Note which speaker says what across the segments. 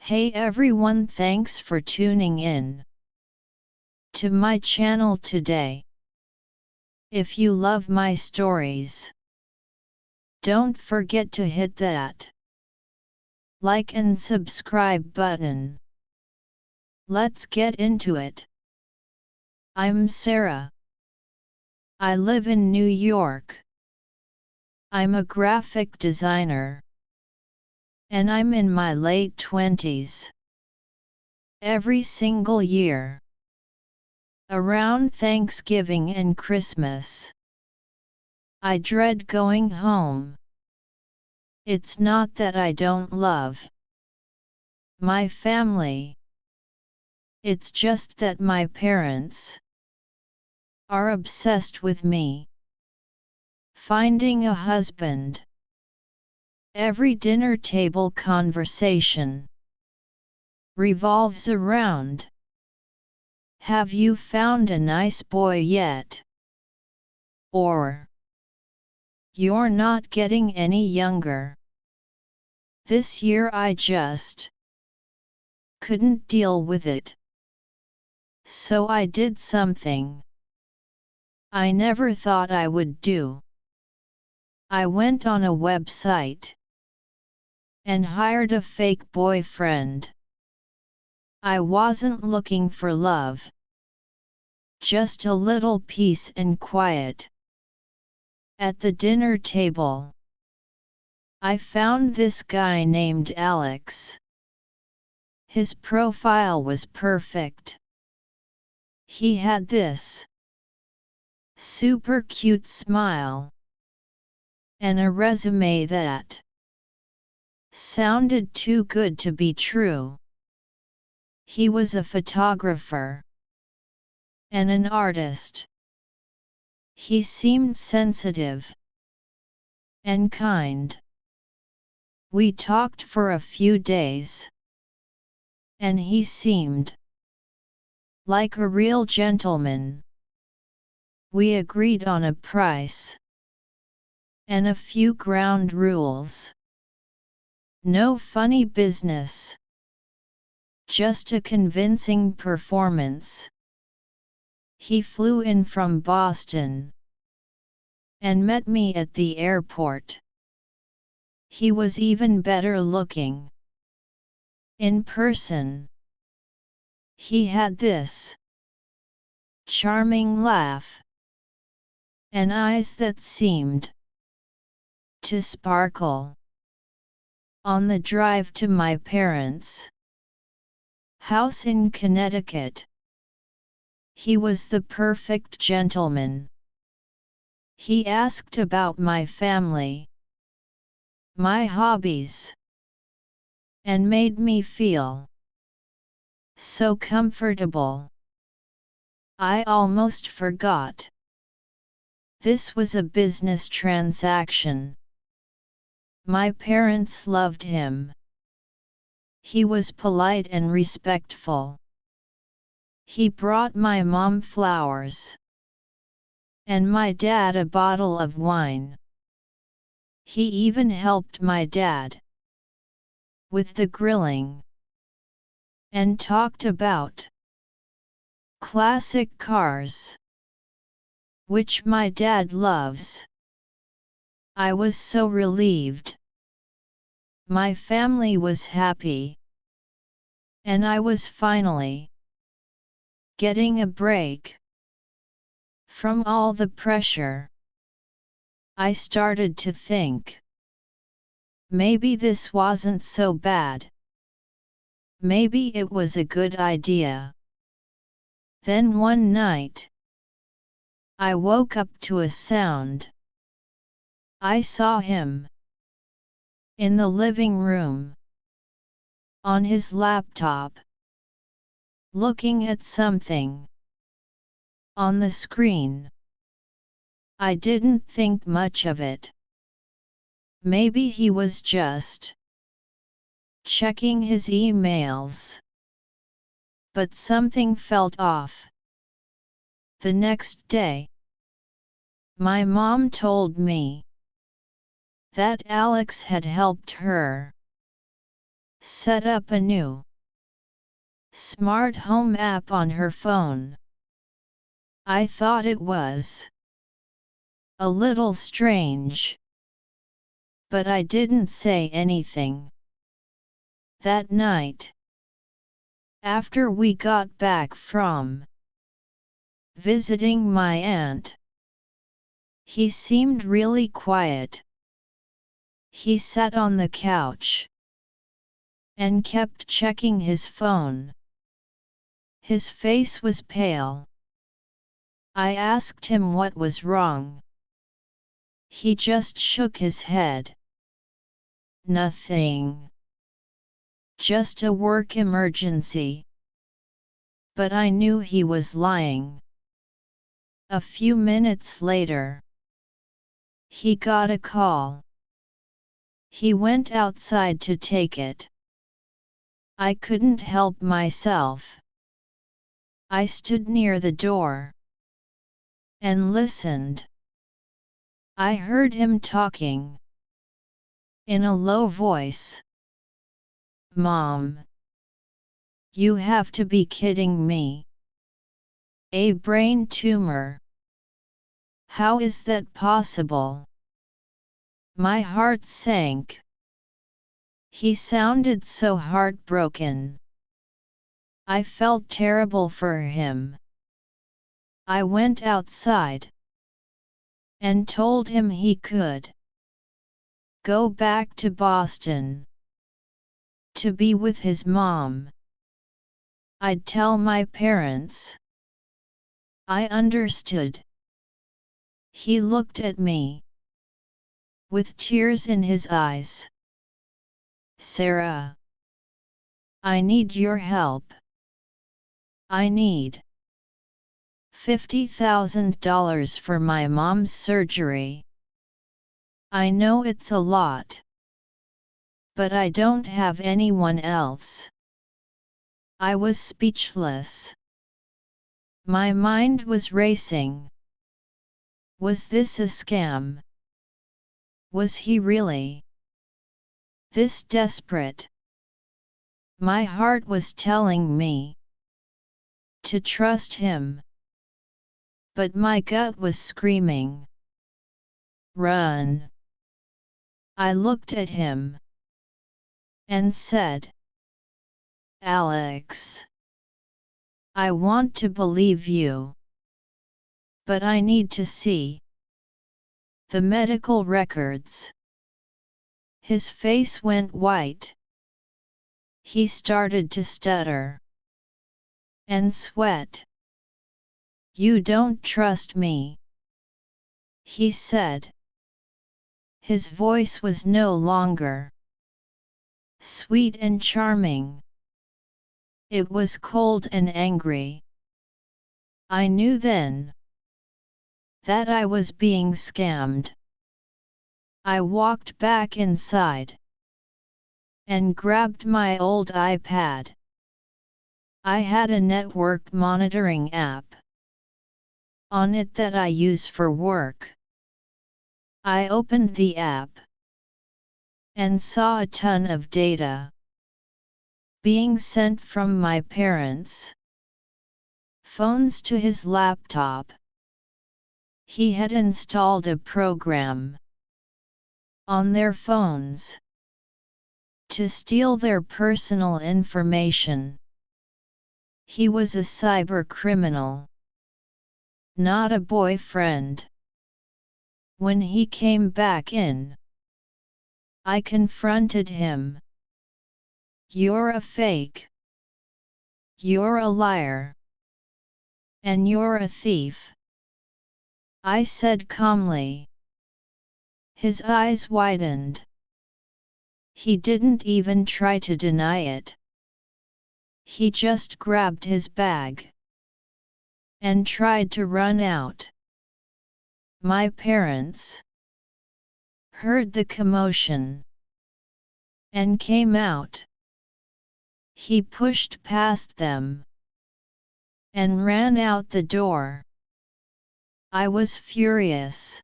Speaker 1: Hey everyone, thanks for tuning in to my channel today. If you love my stories, don't forget to hit that like and subscribe button. Let's get into it. I'm Sarah. I live in New York. I'm a graphic designer, and I'm in my late 20s. Every single year, around Thanksgiving and Christmas, I dread going home. It's not that I don't love my family. It's just that my parents are obsessed with me finding a husband. Every dinner table conversation revolves around, "Have you found a nice boy yet?" Or, "You're not getting any younger." This year I just couldn't deal with it. So I did something I never thought I would do. I went on a website and hired a fake boyfriend. I wasn't looking for love, just a little peace and quiet. At the dinner table, I found this guy named Alex. His profile was perfect. He had this super cute smile and a resume that sounded too good to be true. He was a photographer and an artist. He seemed sensitive and kind. We talked for a few days, and he seemed like a real gentleman. We agreed on a price and a few ground rules. No funny business, just a convincing performance. He flew in from Boston and met me at the airport. He was even better looking in person. He had this charming laugh and eyes that seemed to sparkle. On the drive to my parents' house in Connecticut, he was the perfect gentleman. He asked about my family, my hobbies, and made me feel so comfortable. I almost forgot this was a business transaction. My parents loved him. He was polite and respectful. He brought my mom flowers and my dad a bottle of wine. He even helped my dad with the grilling and talked about classic cars, which my dad loves. I was so relieved. My family was happy, and I was finally getting a break from all the pressure. I started to think, maybe this wasn't so bad. Maybe it was a good idea. Then one night, I woke up to a sound. I saw him in the living room, on his laptop, looking at something on the screen. I didn't think much of it. Maybe he was just checking his emails. But something felt off. The next day, my mom told me that Alex had helped her set up a new smart home app on her phone. I thought it was a little strange, but I didn't say anything. That night, after we got back from visiting my aunt, he seemed really quiet. He sat on the couch and kept checking his phone. His face was pale. I asked him what was wrong. He just shook his head. Nothing. Just a work emergency. But I knew he was lying. A few minutes later, he got a call. He went outside to take it. I couldn't help myself. I stood near the door and listened. I heard him talking in a low voice. Mom, you have to be kidding me. A brain tumor. How is that possible? My heart sank. He sounded so heartbroken. I felt terrible for him. I went outside and told him he could go back to Boston to be with his mom. I'd tell my parents. I understood. He looked at me with tears in his eyes. Sarah, I need your help. I need $50,000 for my mom's surgery. I know it's a lot, but I don't have anyone else. I was speechless. My mind was racing. Was this a scam? Was he really this desperate? My heart was telling me to trust him, but my gut was screaming, run. I looked at him and said, Alex, I want to believe you, but I need to see the medical records. His face went white. He started to stutter and sweat. You don't trust me, he said. His voice was no longer sweet and charming. It was cold and angry. I knew then that I was being scammed. I walked back inside and grabbed my old iPad. I had a network monitoring app on it that I use for work. I opened the app and saw a ton of data being sent from my parents' phones to his laptop. He had installed a program on their phones to steal their personal information. He was a cyber criminal, not a boyfriend. When he came back in, I confronted him. You're a fake. You're a liar. And you're a thief, I said calmly. His eyes widened. He didn't even try to deny it. He just grabbed his bag and tried to run out. My parents heard the commotion and came out. He pushed past them and ran out the door. I was furious.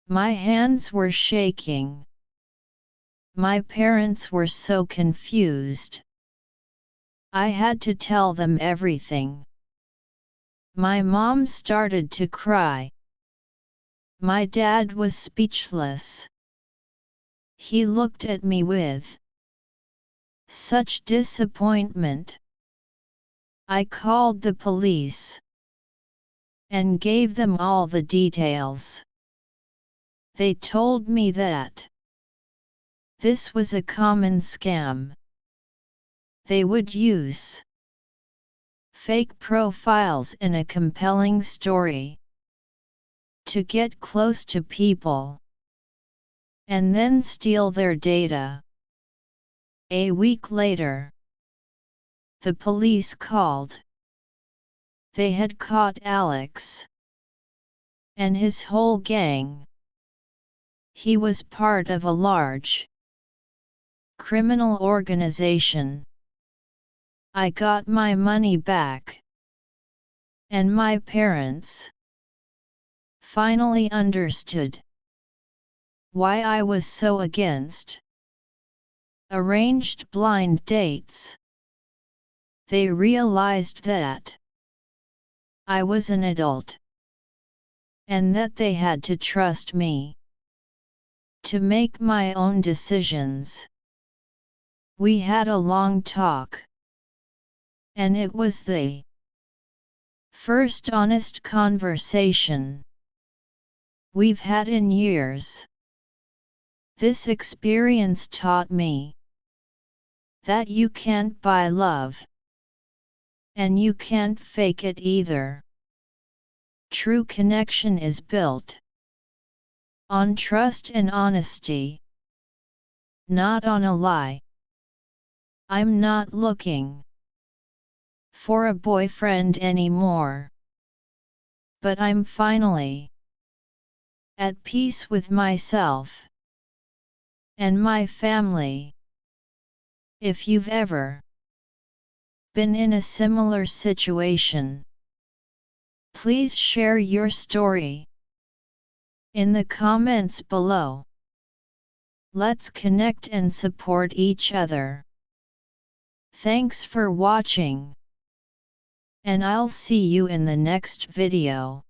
Speaker 1: My hands were shaking. My parents were so confused. I had to tell them everything. My mom started to cry. My dad was speechless. He looked at me with such disappointment. I called the police and gave them all the details. They told me that this was a common scam. They would use fake profiles in a compelling story to get close to people and then steal their data. A week later, the police called. They had caught Alex and his whole gang. He was part of a large criminal organization. I got my money back, and my parents finally understood why I was so against arranged blind dates. They realized that I was an adult, and that they had to trust me to make my own decisions. We had a long talk, and it was the first honest conversation we've had in years. This experience taught me that you can't buy love, and you can't fake it either. True connection is built on trust and honesty, not on a lie. I'm not looking for a boyfriend anymore, but I'm finally at peace with myself and my family. If you've ever been in a similar situation, please share your story in the comments below. Let's connect and support each other. Thanks for watching, and I'll see you in the next video.